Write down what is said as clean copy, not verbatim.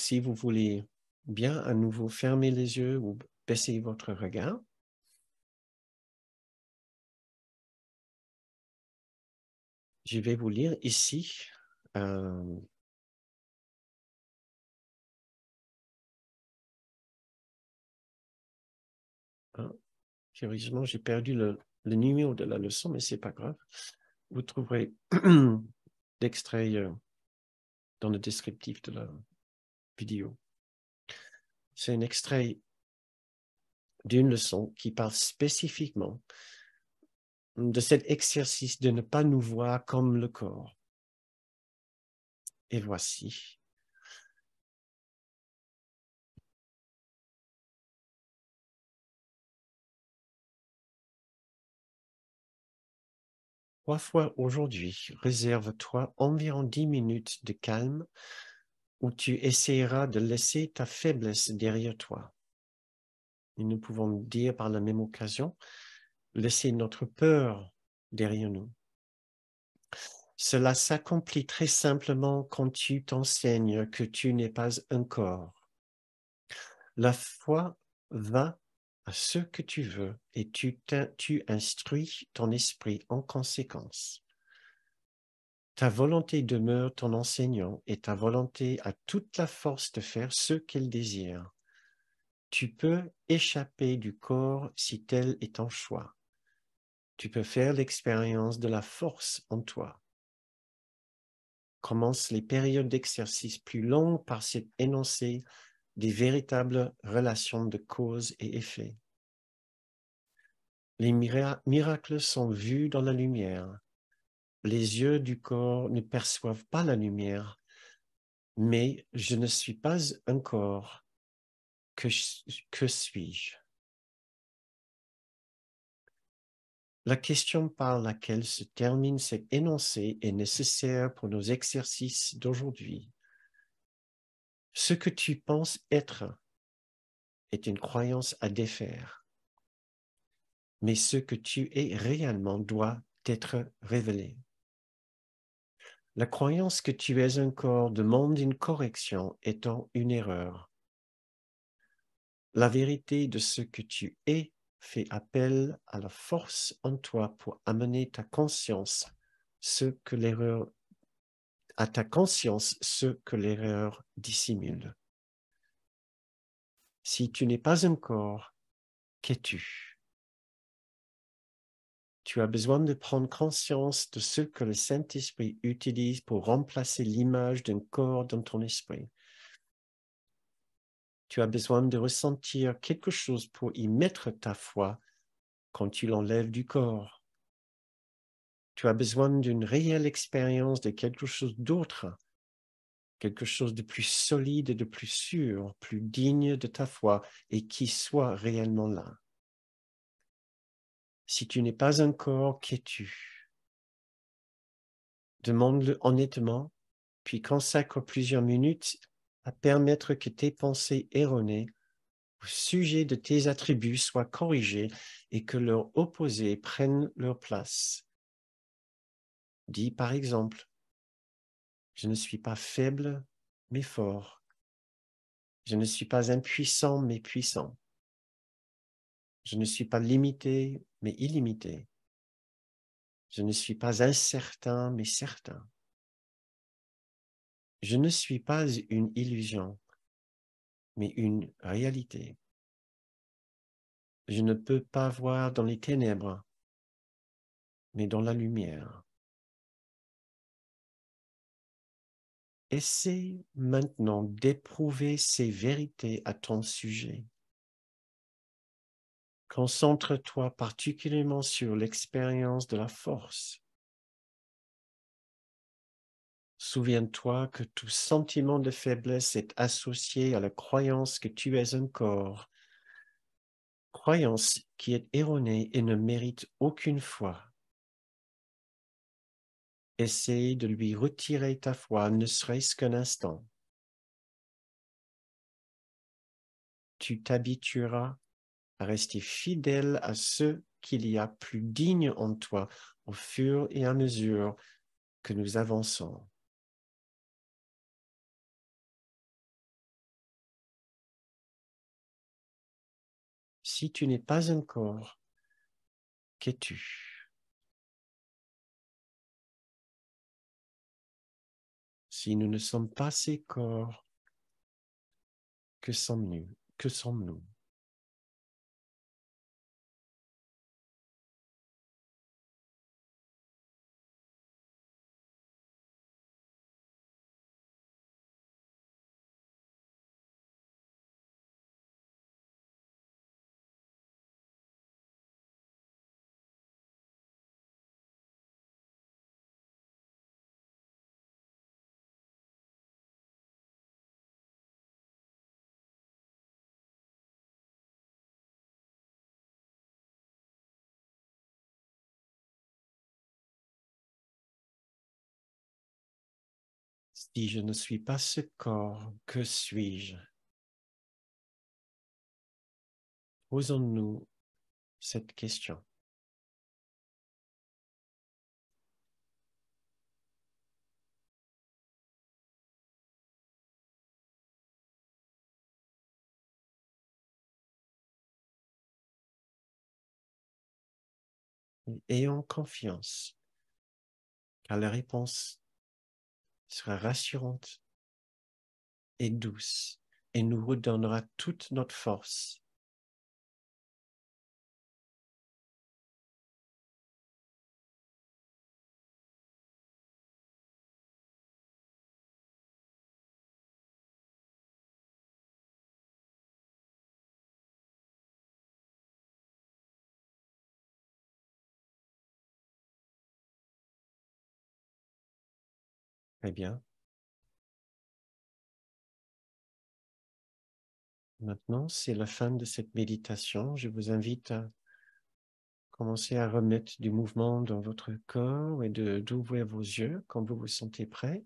si vous voulez bien à nouveau fermer les yeux ou baisser votre regard. Je vais vous lire ici curieusement, j'ai perdu le numéro de la leçon, mais c'est pas grave. Vous trouverez l'extrait dans le descriptif de la vidéo. C'est un extrait d'une leçon qui parle spécifiquement de cet exercice de ne pas nous voir comme le corps. Et voici. Trois fois aujourd'hui, réserve-toi environ 10 minutes de calme où tu essaieras de laisser ta faiblesse derrière toi. Et nous pouvons dire par la même occasion, laisser notre peur derrière nous. Cela s'accomplit très simplement quand tu t'enseignes que tu n'es pas un corps. La foi va à ce que tu veux et tu instruis ton esprit en conséquence. Ta volonté demeure ton enseignant et ta volonté a toute la force de faire ce qu'elle désire. Tu peux échapper du corps si tel est ton choix. Tu peux faire l'expérience de la force en toi. Commence les périodes d'exercice plus longues par cet énoncé des véritables relations de cause et effet. Les miracles sont vus dans la lumière. Les yeux du corps ne perçoivent pas la lumière, mais je ne suis pas un corps. Que suis-je? La question par laquelle se termine cet énoncé est nécessaire pour nos exercices d'aujourd'hui. Ce que tu penses être est une croyance à défaire, mais ce que tu es réellement doit être révélé. La croyance que tu es un corps demande une correction étant une erreur. La vérité de ce que tu es fait appel à la force en toi pour amener ta conscience à ta conscience ce que l'erreur dissimule. Si tu n'es pas un corps, qu'es-tu? Tu as besoin de prendre conscience de ce que le Saint-Esprit utilise pour remplacer l'image d'un corps dans ton esprit. Tu as besoin de ressentir quelque chose pour y mettre ta foi quand tu l'enlèves du corps. Tu as besoin d'une réelle expérience de quelque chose d'autre, quelque chose de plus solide et de plus sûr, plus digne de ta foi et qui soit réellement là. Si tu n'es pas un corps, qu'es-tu? Demande-le honnêtement, puis consacre plusieurs minutes à permettre que tes pensées erronées au sujet de tes attributs soient corrigées et que leurs opposés prennent leur place. Dis par exemple, je ne suis pas faible, mais fort. Je ne suis pas impuissant, mais puissant. Je ne suis pas limité, mais illimité. Je ne suis pas incertain, mais certain. Je ne suis pas une illusion, mais une réalité. Je ne peux pas voir dans les ténèbres, mais dans la lumière. Essaie maintenant d'éprouver ces vérités à ton sujet. Concentre-toi particulièrement sur l'expérience de la force. Souviens-toi que tout sentiment de faiblesse est associé à la croyance que tu es un corps, croyance qui est erronée et ne mérite aucune foi. Essaye de lui retirer ta foi, ne serait-ce qu'un instant. Tu t'habitueras à rester fidèle à ce qu'il y a plus digne en toi au fur et à mesure que nous avançons. Si tu n'es pas un corps, qu'es-tu? Si nous ne sommes pas ces corps, que sommes-nous? Que sommes-nous? Si je ne suis pas ce corps, que suis-je? Posons-nous cette question. Ayons confiance, car la réponse sera rassurante et douce et nous redonnera toute notre force. Très bien. Maintenant, c'est la fin de cette méditation. Je vous invite à commencer à remettre du mouvement dans votre corps et d'ouvrir vos yeux quand vous vous sentez prêt.